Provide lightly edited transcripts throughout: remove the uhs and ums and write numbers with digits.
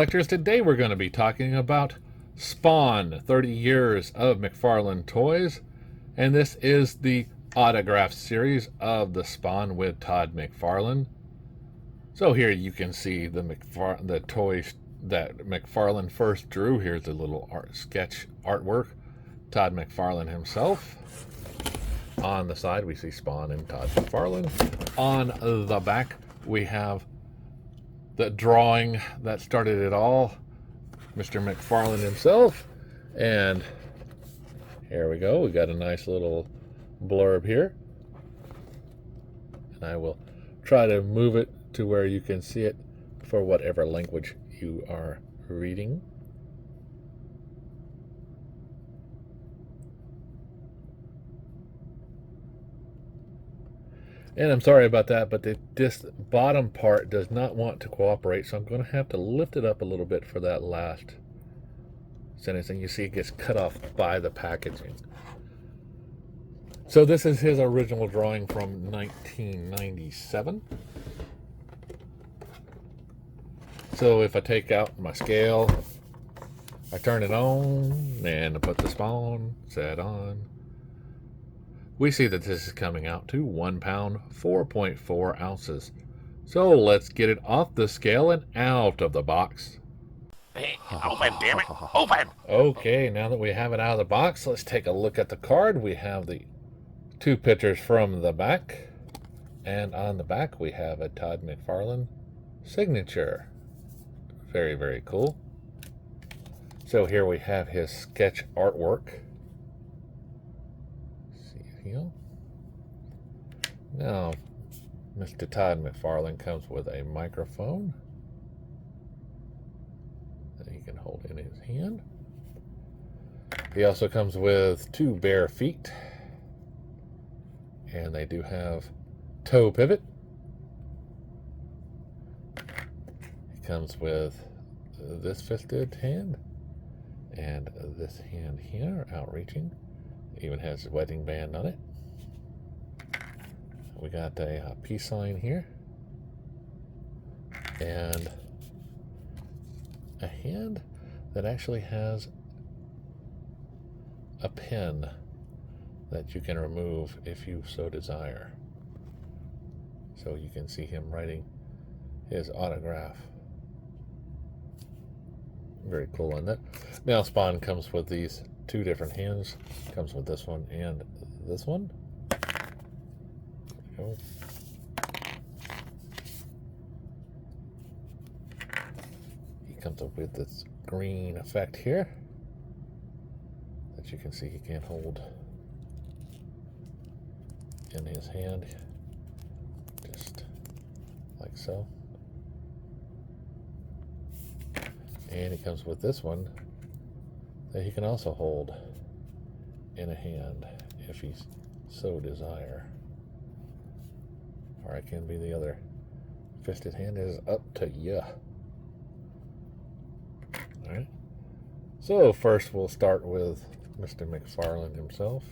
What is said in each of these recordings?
collectors. Today we're going to be talking about Spawn, 30 years of McFarlane toys. And this is the autograph series of the Spawn with Todd McFarlane. So here you can see the toys that McFarlane first drew. Here's the little sketch artwork. Todd McFarlane himself. On the side we see Spawn and Todd McFarlane. On the back we have the drawing that started it all, Mr. McFarlane himself. And here we go. We got a nice little blurb here. And I will try to move it to where you can see it for whatever language you are reading. And I'm sorry about that, but this bottom part does not want to cooperate, so I'm going to have to lift it up a little bit for that last sentence. And you see it gets cut off by the packaging. So this is his original drawing from 1997. So if I take out my scale, I turn it on, and I put the Spawn set on, we see that this is coming out to 1 pound, 4.4 ounces. So let's get it off the scale and out of the box. Hey, open, damn it, open! Okay, now that we have it out of the box, let's take a look at the card. We have the two pictures from the back, and on the back we have a Todd McFarlane signature. Very, very cool. So here we have his sketch artwork. Now, Mr. Todd McFarlane comes with a microphone that he can hold in his hand. He also comes with two bare feet, and they do have toe pivot. He comes with this fisted hand and this hand here, outreaching. Even has a wedding band on it. We got a peace sign here, and a hand that actually has a pen that you can remove if you so desire. So you can see him writing his autograph. Very cool on that. Now Spawn comes with these two different hands. Comes with this one and this one. There we go. He comes up with this green effect here that you can see he can't hold in his hand, just like so. And he comes with this one that he can also hold in a hand if he so desire. Or it can be the other fisted hand. Is up to you. Alright. So first we'll start with Mr. McFarlane himself.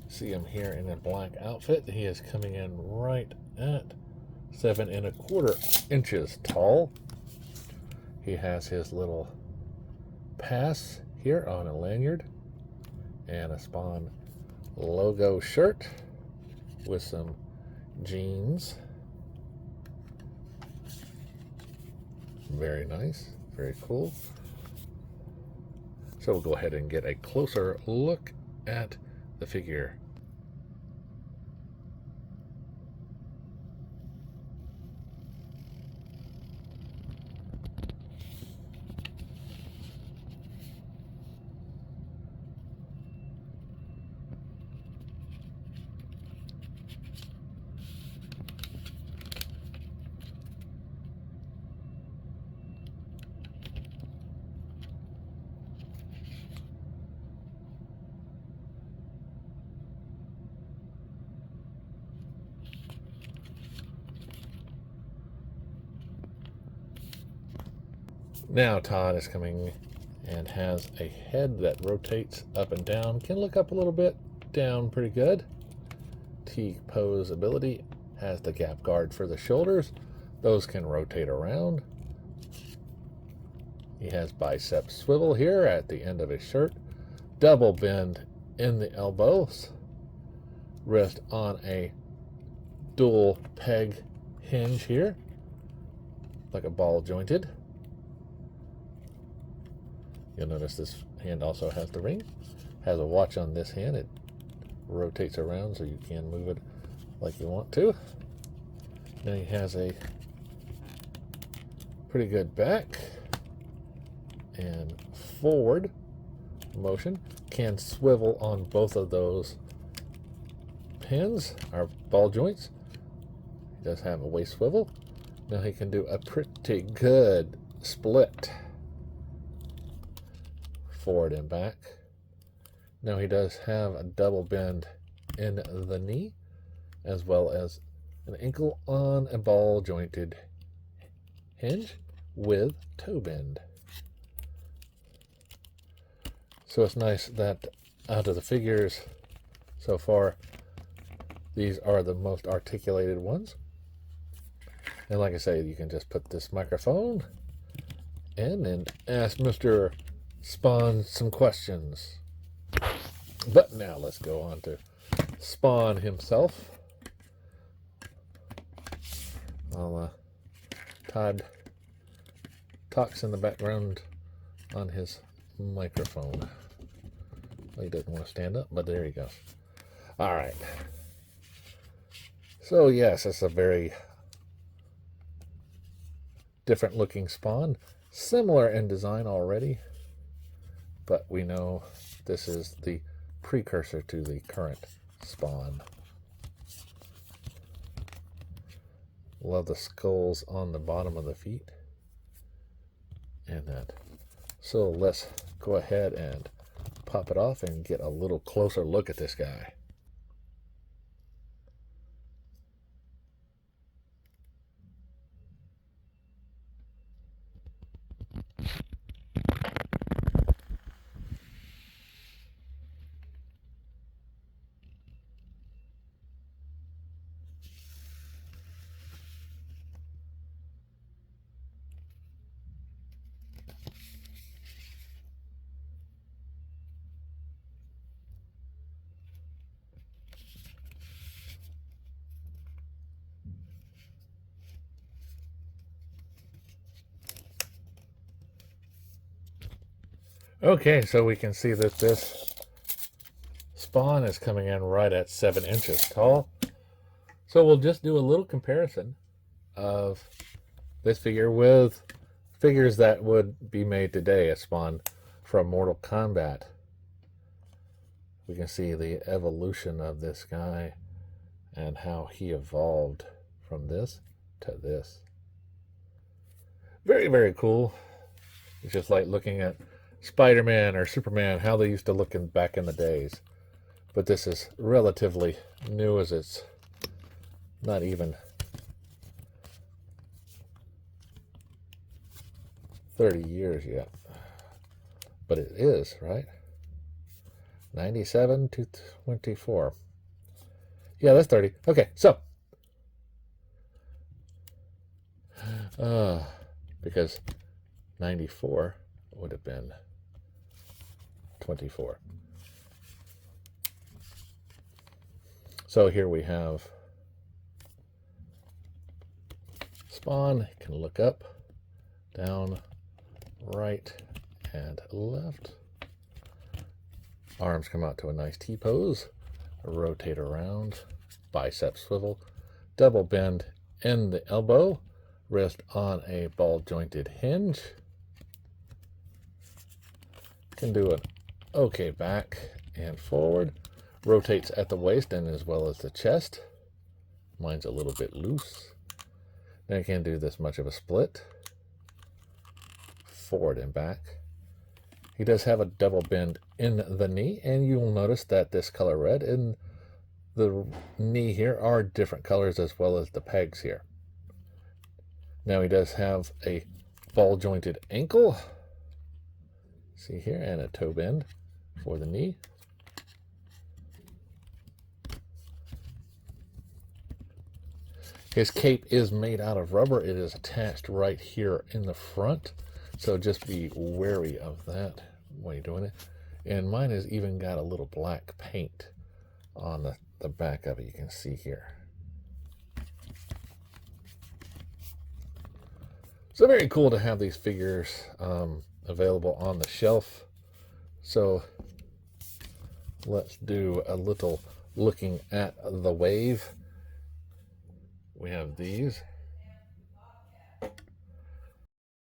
See him here in a black outfit. He is coming in right at 7 1/4 inches tall. He has his little pass here on a lanyard and a Spawn logo shirt with some jeans. Very nice, very cool. So we'll go ahead and get a closer look at the figure. Now Todd is coming and has a head that rotates up and down. Can look up a little bit, down pretty good. T-pose ability. Has the gap guard for the shoulders. Those can rotate around. He has bicep swivel here at the end of his shirt, double bend in the elbows, wrist on a dual peg hinge here, like a ball jointed. You'll notice this hand also has the ring, has a watch on this hand. It rotates around so you can move it like you want to. Then he has a pretty good back and forward motion. Can swivel on both of those pins, or ball joints. He does have a waist swivel. Now he can do a pretty good split forward and back. Now he does have a double bend in the knee, as well as an ankle on a ball jointed hinge with toe bend. So it's nice that out of the figures so far, these are the most articulated ones. And like I say, you can just put this microphone in and ask Mr. Spawn some questions. But now let's go on to Spawn himself. Todd talks in the background on his microphone. He doesn't want to stand up, but there he goes. All right. So yes, it's a very different looking Spawn, similar in design already, but we know this is the precursor to the current Spawn. Love the skulls on the bottom of the feet and that. So let's go ahead and pop it off and get a little closer look at this guy. Okay, so we can see that this Spawn is coming in right at 7 inches tall. So we'll just do a little comparison of this figure with figures that would be made today, a Spawn from Mortal Kombat. We can see the evolution of this guy and how he evolved from this to this. Very, very cool. It's just like looking at Spider-Man or Superman, how they used to look back in the days. But this is relatively new, as it's not even 30 years yet. But it is, right? 97 to 24. Yeah, that's 30. Okay, so. Because 94 would have been 24. So here we have Spawn. You can look up, down, right, and left. Arms come out to a nice T-pose. Rotate around. Bicep swivel. Double bend in the elbow. Wrist on a ball jointed hinge. Can do an okay back and forward. Rotates at the waist and as well as the chest. Mine's a little bit loose. Then I can't do this much of a split. Forward and back. He does have a double bend in the knee, and you will notice that this color red and the knee here are different colors as well as the pegs here. Now he does have a ball jointed ankle. See here, and a toe bend for the knee. His cape is made out of rubber. It is attached right here in the front So just be wary of that when you're doing it. And mine has even got a little black paint on the back of it, you can see here. So very cool to have these figures available on the shelf. So let's do a little looking at the wave. We have these.